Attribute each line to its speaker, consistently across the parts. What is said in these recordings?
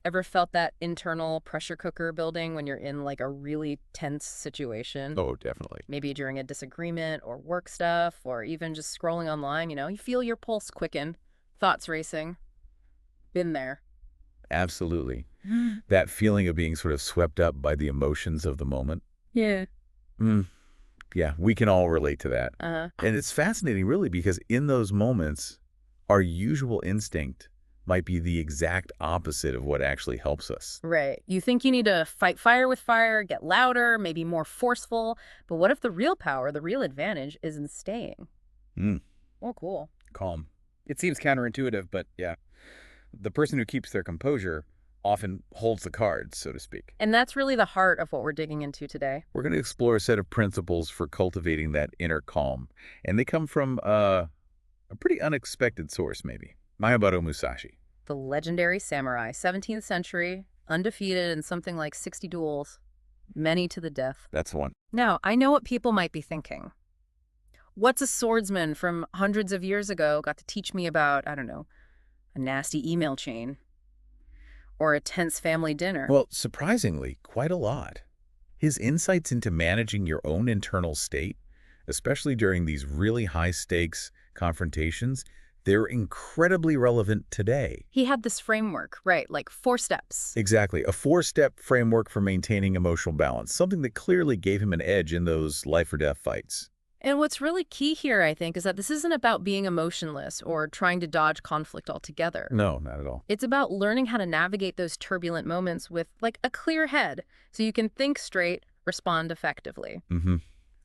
Speaker 1: Ever felt that internal pressure cooker building when you're in like a really tense situation?
Speaker 2: Oh, definitely.
Speaker 1: Maybe during a disagreement or work stuff or even just scrolling online, you feel your pulse quicken, thoughts racing. Been there.
Speaker 2: Absolutely. That feeling of being sort of swept up by the emotions of the moment.
Speaker 1: Yeah.
Speaker 2: Mm, yeah, we can all relate to that.
Speaker 1: Uh-huh.
Speaker 2: And it's fascinating, really, because in those moments, our usual instinct might be the exact opposite of what actually helps us.
Speaker 1: Right. You think you need to fight fire with fire, get louder, maybe more forceful. But what if the real power, the real advantage is in staying?
Speaker 2: Mm,
Speaker 1: Oh, cool.
Speaker 3: Calm. It seems counterintuitive, but yeah. The person who keeps their composure often holds the cards, so to speak.
Speaker 1: And that's really the heart of what we're digging into today.
Speaker 2: We're going to explore a set of principles for cultivating that inner calm. And they come from a pretty unexpected source, maybe. Miyamoto Musashi.
Speaker 1: The legendary samurai, 17th century, undefeated in something like 60 duels, many to the death.
Speaker 2: That's the one.
Speaker 1: Now, I know what people might be thinking. What's a swordsman from hundreds of years ago got to teach me about, I don't know, a nasty email chain or a tense family dinner?
Speaker 2: Well, surprisingly, quite a lot. His insights into managing your own internal state, especially during these really high-stakes confrontations, they're incredibly relevant today.
Speaker 1: He had this framework, right, like 4 steps.
Speaker 2: Exactly. A 4-step framework for maintaining emotional balance, something that clearly gave him an edge in those life-or-death fights.
Speaker 1: And what's really key here, I think, is that this isn't about being emotionless or trying to dodge conflict altogether.
Speaker 2: No, not at all.
Speaker 1: It's about learning how to navigate those turbulent moments with, like, a clear head so you can think straight, respond effectively.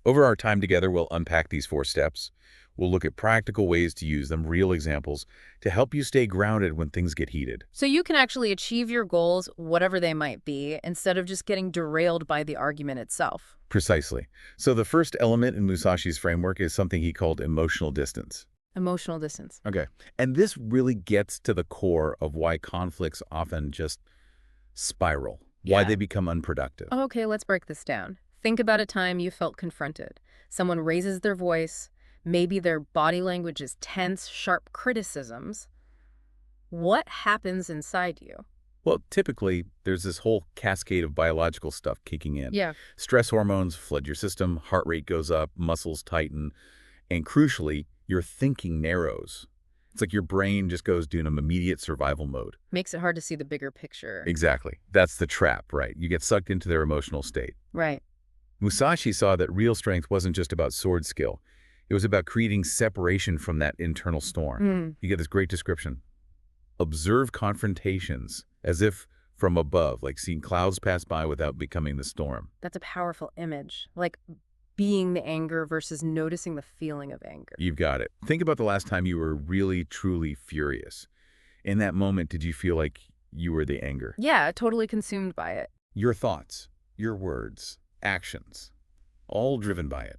Speaker 2: Over our time together, we'll unpack these 4 steps. We'll look at practical ways to use them, real examples, to help you stay grounded when things get heated.
Speaker 1: So you can actually achieve your goals, whatever they might be, instead of just getting derailed by the argument itself.
Speaker 2: Precisely. So the first element in Musashi's framework is something he called emotional distance.
Speaker 1: Emotional distance.
Speaker 2: Okay. And this really gets to the core of why conflicts often just spiral, why
Speaker 1: Yeah.
Speaker 2: they become unproductive.
Speaker 1: Okay, let's break this down. Think about a time you felt confronted. Someone raises their voice. Maybe their body language is tense, sharp criticisms. What happens inside you?
Speaker 2: Well, typically, there's this whole cascade of biological stuff kicking in.
Speaker 1: Yeah.
Speaker 2: Stress hormones flood your system, heart rate goes up, muscles tighten, and crucially, your thinking narrows. It's like your brain just goes into immediate survival mode.
Speaker 1: Makes it hard to see the bigger picture.
Speaker 2: Exactly. That's the trap, right? You get sucked into their emotional state.
Speaker 1: Right.
Speaker 2: Musashi saw that real strength wasn't just about sword skill. It was about creating separation from that internal storm. You get this great description. Observe confrontations as if from above, like seeing clouds pass by without becoming the storm.
Speaker 1: That's a powerful image. Like being the anger versus noticing the feeling of anger.
Speaker 2: You've got it. Think about the last time you were really, truly furious. In that moment, did you feel like you were the anger?
Speaker 1: Yeah, totally consumed by it.
Speaker 2: Your thoughts, your words, actions, all driven by it.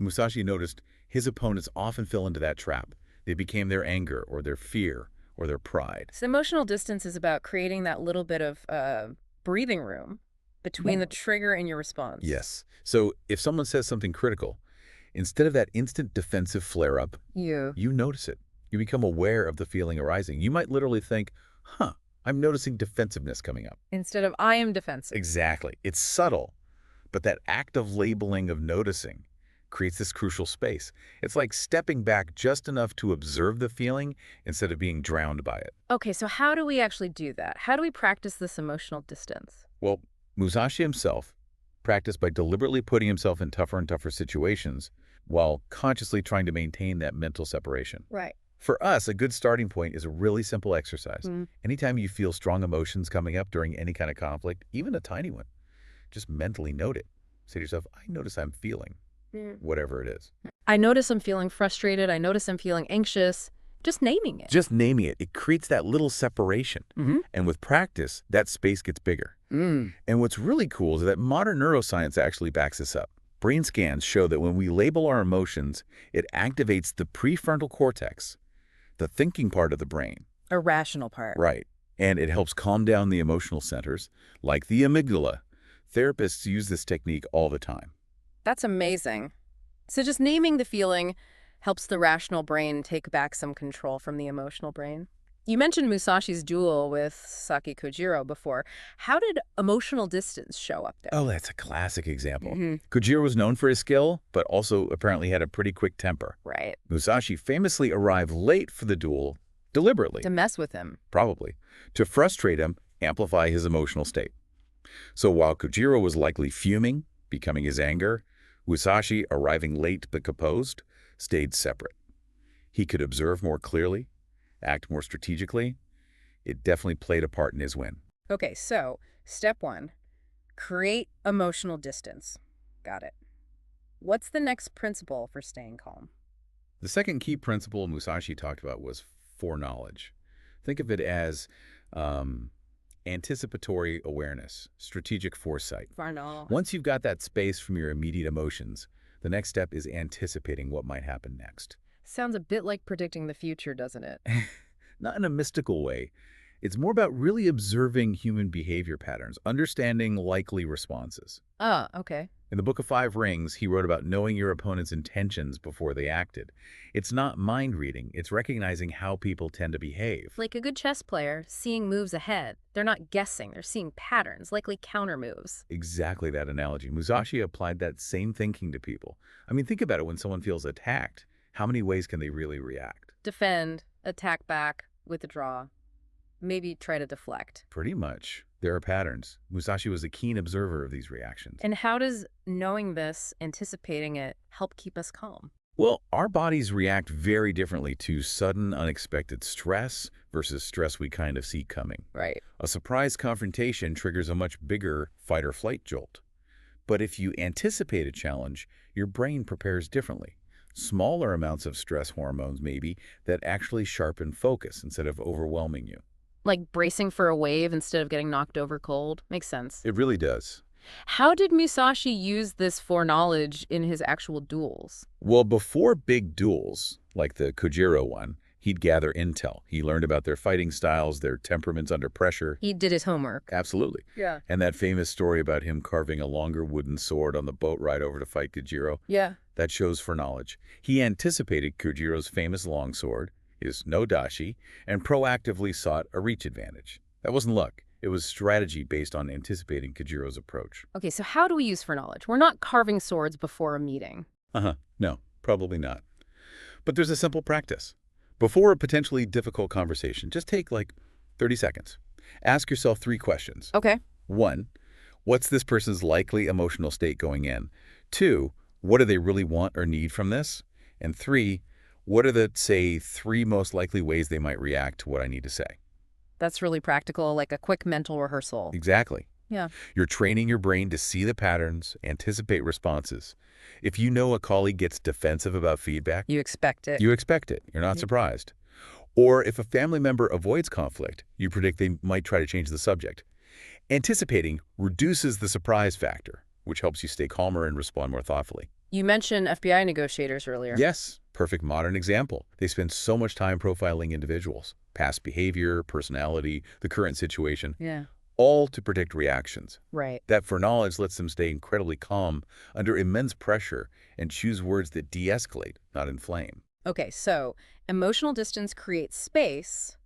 Speaker 2: Musashi noticed his opponents often fell into that trap. They became their anger or their fear or their pride.
Speaker 1: So emotional distance is about creating that little bit of breathing room between the trigger and your response.
Speaker 2: Yes. So if someone says something critical, instead of that instant defensive flare-up, you notice it. You become aware of the feeling arising. You might literally think, I'm noticing defensiveness coming up.
Speaker 1: Instead of I am defensive.
Speaker 2: Exactly. It's subtle, but that act of labeling, of noticing, creates this crucial space. It's like stepping back just enough to observe the feeling instead of being drowned by it.
Speaker 1: Okay, so how do we actually do that? How do we practice this emotional distance?
Speaker 2: Well, Musashi himself practiced by deliberately putting himself in tougher and tougher situations while consciously trying to maintain that mental separation.
Speaker 1: Right.
Speaker 2: For us, a good starting point is a really simple exercise. Anytime you feel strong emotions coming up during any kind of conflict, even a tiny one, just mentally note it. Say to yourself, I notice I'm feeling whatever it is.
Speaker 1: I notice I'm feeling frustrated. I notice I'm feeling anxious. Just naming it.
Speaker 2: Just naming it. It creates that little separation. And with practice, that space gets bigger. And what's really cool is that modern neuroscience actually backs this up. Brain scans show that when we label our emotions, it activates the prefrontal cortex, the thinking part of the brain.
Speaker 1: A rational part.
Speaker 2: Right. And it helps calm down the emotional centers, like the amygdala. Therapists use this technique all the time.
Speaker 1: That's amazing. So just naming the feeling helps the rational brain take back some control from the emotional brain? You mentioned Musashi's duel with Saki Kojiro before. How did emotional distance show up there?
Speaker 2: Oh, that's a classic example.
Speaker 1: Hmm.
Speaker 2: Kojiro was known for his skill, but also apparently had a pretty quick temper.
Speaker 1: Right.
Speaker 2: Musashi famously arrived late for the duel, deliberately,
Speaker 1: To mess with him.
Speaker 2: probably, to frustrate him, amplify his emotional state. So while Kojiro was likely fuming, becoming his anger, Musashi, arriving late but composed, stayed separate. He could observe more clearly, act more strategically. It definitely played a part in his win.
Speaker 1: Okay, so step one, create emotional distance. Got it. What's the next principle for staying calm?
Speaker 3: The second key principle Musashi talked about was foreknowledge. Think of it as anticipatory awareness, strategic foresight.
Speaker 1: Varnal.
Speaker 3: Once you've got that space from your immediate emotions, the next step is anticipating what might happen next.
Speaker 1: Sounds a bit like predicting the future, doesn't it?
Speaker 2: Not in a mystical way. It's more about really observing human behavior patterns, understanding likely responses.
Speaker 1: Ah, okay.
Speaker 2: In the Book of Five Rings, he wrote about knowing your opponent's intentions before they acted. It's not mind reading, it's recognizing how people tend to behave.
Speaker 1: Like a good chess player, seeing moves ahead. They're not guessing, they're seeing patterns, likely counter moves.
Speaker 2: Exactly that analogy. Musashi applied that same thinking to people. I mean, think about it when someone feels attacked. How many ways can they really react?
Speaker 1: Defend, attack back, withdraw. Maybe try to deflect.
Speaker 2: Pretty much. There are patterns. Musashi was a keen observer of these reactions.
Speaker 1: And how does knowing this, anticipating it, help keep us calm?
Speaker 2: Well, our bodies react very differently to sudden, unexpected stress versus stress we kind of see coming.
Speaker 1: Right.
Speaker 2: A surprise confrontation triggers a much bigger fight-or-flight jolt. But if you anticipate a challenge, your brain prepares differently. Smaller amounts of stress hormones, maybe, that actually sharpen focus instead of overwhelming you.
Speaker 1: Like bracing for a wave instead of getting knocked over cold? Makes sense.
Speaker 2: It really does.
Speaker 1: How did Musashi use this foreknowledge in his actual duels?
Speaker 2: Well, before big duels, like the Kojiro one, he'd gather intel. He learned about their fighting styles, their temperaments under pressure.
Speaker 1: He did his homework.
Speaker 2: Absolutely.
Speaker 1: Yeah.
Speaker 2: And that famous story about him carving a longer wooden sword on the boat ride over to fight Kojiro,
Speaker 1: Yeah.
Speaker 2: that shows foreknowledge. He anticipated Kojiro's famous longsword, his no dashi, and proactively sought a reach advantage. That wasn't luck. It was strategy based on anticipating Kojiro's approach.
Speaker 1: Okay, so how do we use foreknowledge? We're not carving swords before a meeting.
Speaker 2: No, probably not. But there's a simple practice. Before a potentially difficult conversation, just take like 30 seconds. Ask yourself 3 questions.
Speaker 1: Okay.
Speaker 2: 1, what's this person's likely emotional state going in? 2, what do they really want or need from this? And 3, what are the, say, 3 most likely ways they might react to what I need to say?
Speaker 1: That's really practical, like a quick mental rehearsal.
Speaker 2: Exactly.
Speaker 1: Yeah.
Speaker 2: You're training your brain to see the patterns, anticipate responses. If you know a colleague gets defensive about feedback,
Speaker 1: You expect it.
Speaker 2: you expect it. You're not surprised. Or if a family member avoids conflict, you predict they might try to change the subject. Anticipating reduces the surprise factor, which helps you stay calmer and respond more thoughtfully.
Speaker 1: You mentioned FBI negotiators earlier.
Speaker 2: Yes, perfect modern example. They spend so much time profiling individuals, past behavior, personality, the current situation,
Speaker 1: Yeah.
Speaker 2: all to predict reactions.
Speaker 1: Right.
Speaker 2: That foreknowledge lets them stay incredibly calm under immense pressure and choose words that de-escalate, not inflame.
Speaker 1: Okay, so emotional distance creates space.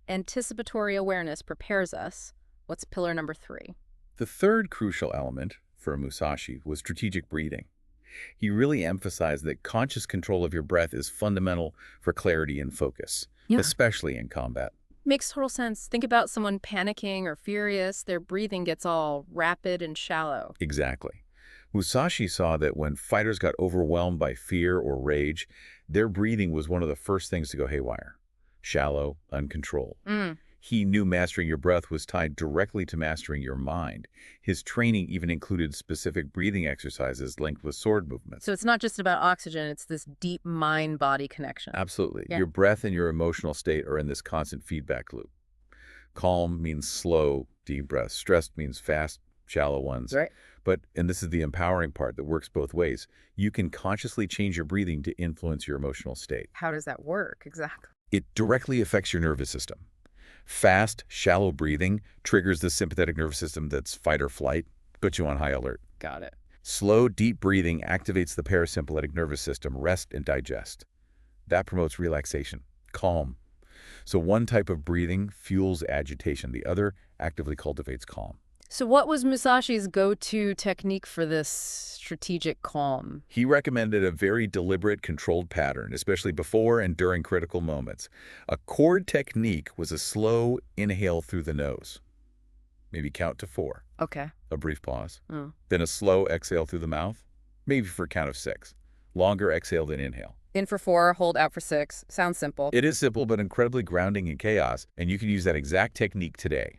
Speaker 1: Anticipatory awareness prepares us. What's pillar number 3?
Speaker 2: The third crucial element for Musashi was strategic breathing. He really emphasized that conscious control of your breath is fundamental for clarity and focus, especially in combat.
Speaker 1: Makes total sense. Think about someone panicking or furious. Their breathing gets all rapid and shallow.
Speaker 2: Exactly. Musashi saw that when fighters got overwhelmed by fear or rage, their breathing was one of the first things to go haywire. Shallow, uncontrolled. He knew mastering your breath was tied directly to mastering your mind. His training even included specific breathing exercises linked with sword movements.
Speaker 1: So it's not just about oxygen, it's this deep mind-body connection.
Speaker 2: Absolutely.
Speaker 1: Yeah.
Speaker 2: Your breath and your emotional state are in this constant feedback loop. Calm means slow, deep breaths. Stressed means fast, shallow ones.
Speaker 1: Right.
Speaker 2: But, and this is the empowering part that works both ways, you can consciously change your breathing to influence your emotional state.
Speaker 1: How does that work exactly?
Speaker 2: It directly affects your nervous system. Fast, shallow breathing triggers the sympathetic nervous system that's fight or flight, puts you on high alert.
Speaker 1: Got it.
Speaker 2: Slow, deep breathing activates the parasympathetic nervous system, rest and digest. That promotes relaxation, calm. So one type of breathing fuels agitation. The other actively cultivates calm.
Speaker 1: So what was Musashi's go-to technique for this strategic calm?
Speaker 2: He recommended a very deliberate, controlled pattern, especially before and during critical moments. A core technique was a slow inhale through the nose. Maybe count to 4.
Speaker 1: Okay.
Speaker 2: A brief pause.
Speaker 1: Oh.
Speaker 2: Then a slow exhale through the mouth, maybe for a count of 6. Longer exhale than inhale.
Speaker 1: In for 4, hold out for 6. Sounds simple.
Speaker 2: It is simple, but incredibly grounding in chaos, and you can use that exact technique today.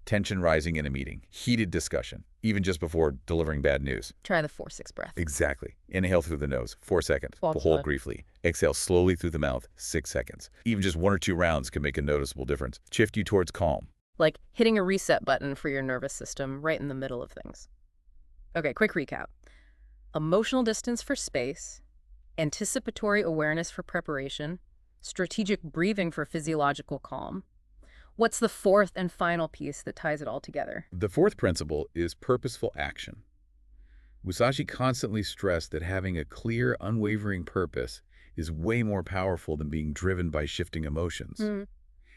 Speaker 2: Tension rising in a meeting, heated discussion, even just before delivering bad news.
Speaker 1: Try the 4-6 breath.
Speaker 2: Exactly. Inhale through the nose, 4 seconds.
Speaker 1: Swallow
Speaker 2: Hold
Speaker 1: slow.
Speaker 2: briefly. Exhale slowly through the mouth, 6 seconds. Even just 1 or 2 rounds can make a noticeable difference. Shift you towards calm.
Speaker 1: Like hitting a reset button for your nervous system right in the middle of things. Okay, quick recap. Emotional distance for space, anticipatory awareness for preparation, strategic breathing for physiological calm. What's the fourth and final piece that ties it all together?
Speaker 2: The fourth principle is purposeful action. Musashi constantly stressed that having a clear, unwavering purpose is way more powerful than being driven by shifting emotions.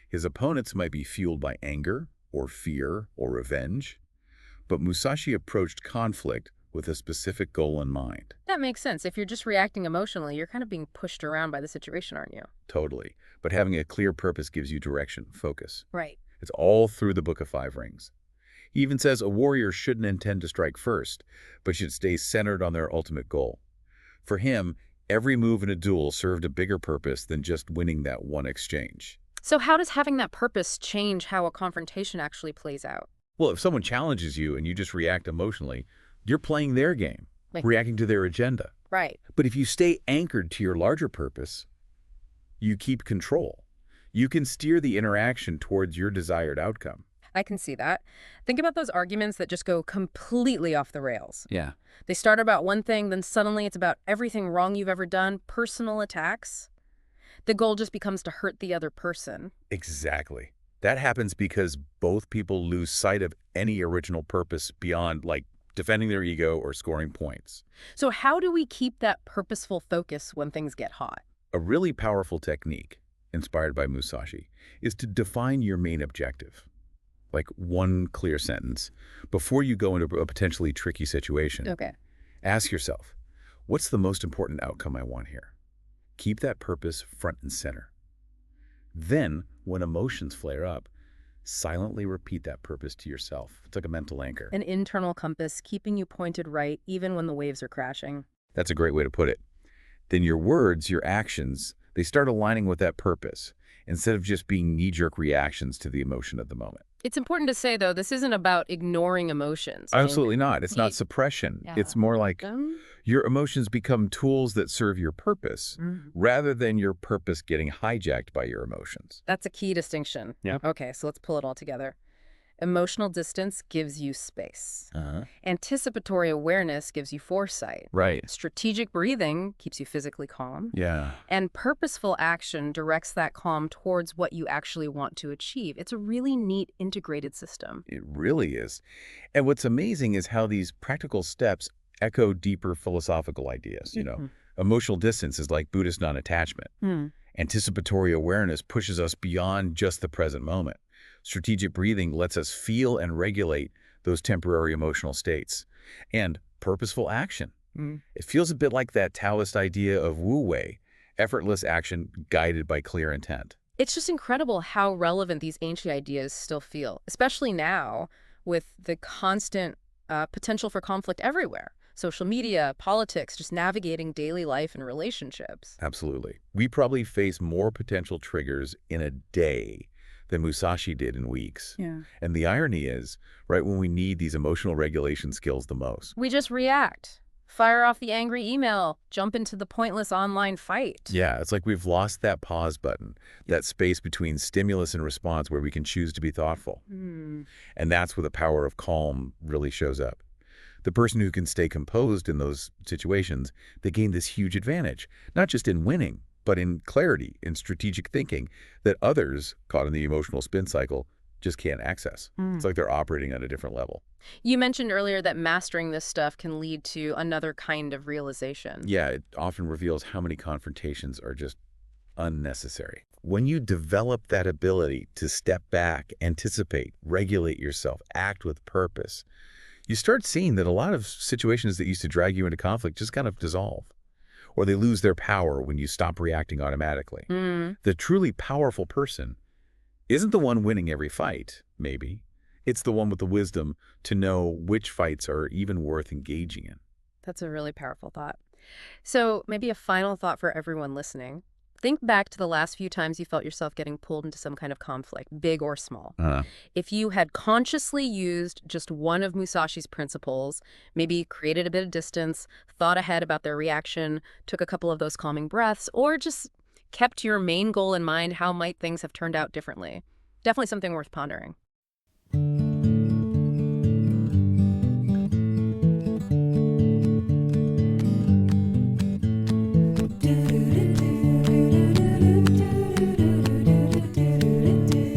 Speaker 2: His opponents might be fueled by anger, or fear, or revenge, but Musashi approached conflict with a specific goal in mind.
Speaker 1: That makes sense. If you're just reacting emotionally, you're kind of being pushed around by the situation, aren't you?
Speaker 2: Totally. But having a clear purpose gives you direction, focus.
Speaker 1: Right.
Speaker 2: It's all through the Book of Five Rings. He even says a warrior shouldn't intend to strike first, but should stay centered on their ultimate goal. For him, every move in a duel served a bigger purpose than just winning that one exchange.
Speaker 1: So how does having that purpose change how a confrontation actually plays out?
Speaker 2: Well, if someone challenges you and you just react emotionally, you're playing their game, reacting to their agenda.
Speaker 1: Right.
Speaker 2: But if you stay anchored to your larger purpose, you keep control. You can steer the interaction towards your desired outcome.
Speaker 1: I can see that. Think about those arguments that just go completely off the rails.
Speaker 2: Yeah.
Speaker 1: They start about one thing, then suddenly it's about everything wrong you've ever done, personal attacks. The goal just becomes to hurt the other person.
Speaker 2: Exactly. That happens because both people lose sight of any original purpose beyond, like, defending their ego or scoring points.
Speaker 1: So how do we keep that purposeful focus when things get hot?
Speaker 2: A really powerful technique, inspired by Musashi, is to define your main objective. Like one clear sentence. Before you go into a potentially tricky situation,
Speaker 1: Okay.
Speaker 2: ask yourself, what's the most important outcome I want here? Keep that purpose front and center. Then, when emotions flare up, silently repeat that purpose to yourself. It's like a mental anchor.
Speaker 1: An internal compass keeping you pointed right even when the waves are crashing.
Speaker 2: That's a great way to put it. Then your words, your actions, they start aligning with that purpose instead of just being knee-jerk reactions to the emotion of the moment.
Speaker 1: It's important to say, though, this isn't about ignoring emotions.
Speaker 2: Absolutely not. It's not suppression.
Speaker 1: Yeah.
Speaker 2: It's more like your emotions become tools that serve your purpose rather than your purpose getting hijacked by your emotions.
Speaker 1: That's a key distinction.
Speaker 2: Yeah.
Speaker 1: Okay, so let's pull it all together. Emotional distance gives you space. Anticipatory awareness gives you foresight.
Speaker 2: Right.
Speaker 1: Strategic breathing keeps you physically calm.
Speaker 2: Yeah.
Speaker 1: And purposeful action directs that calm towards what you actually want to achieve. It's a really neat integrated system.
Speaker 2: It really is. And what's amazing is how these practical steps echo deeper philosophical ideas. You know, emotional distance is like Buddhist non-attachment. Anticipatory awareness pushes us beyond just the present moment. Strategic breathing lets us feel and regulate those temporary emotional states. And purposeful action. It feels a bit like that Taoist idea of Wu Wei, effortless action guided by clear intent.
Speaker 1: It's just incredible how relevant these ancient ideas still feel, especially now with the constant potential for conflict everywhere. Social media, politics, just navigating daily life and relationships.
Speaker 2: Absolutely. We probably face more potential triggers in a day than Musashi did in weeks.
Speaker 1: Yeah.
Speaker 2: And the irony is, right when we need these emotional regulation skills the most.
Speaker 1: We just react. Fire off the angry email, jump into the pointless online fight.
Speaker 2: Yeah, it's like we've lost that pause button, that space between stimulus and response where we can choose to be thoughtful. And that's where the power of calm really shows up. The person who can stay composed in those situations, they gain this huge advantage, not just in winning, but in clarity, in strategic thinking that others caught in the emotional spin cycle just can't access. It's like they're operating at a different level.
Speaker 1: You mentioned earlier that mastering this stuff can lead to another kind of realization.
Speaker 2: Yeah, it often reveals how many confrontations are just unnecessary. When you develop that ability to step back, anticipate, regulate yourself, act with purpose, you start seeing that a lot of situations that used to drag you into conflict just kind of dissolve, or they lose their power when you stop reacting automatically.
Speaker 1: Mm,
Speaker 2: The truly powerful person isn't the one winning every fight, maybe. It's the one with the wisdom to know which fights are even worth engaging in.
Speaker 1: that's a really powerful thought. So maybe a final thought for everyone listening. Think back to the last few times you felt yourself getting pulled into some kind of conflict, big or small.
Speaker 2: Uh,
Speaker 1: If you had consciously used just one of Musashi's principles, maybe created a bit of distance, thought ahead about their reaction, took a couple of those calming breaths, or just kept your main goal in mind, how might things have turned out differently? Definitely something worth pondering.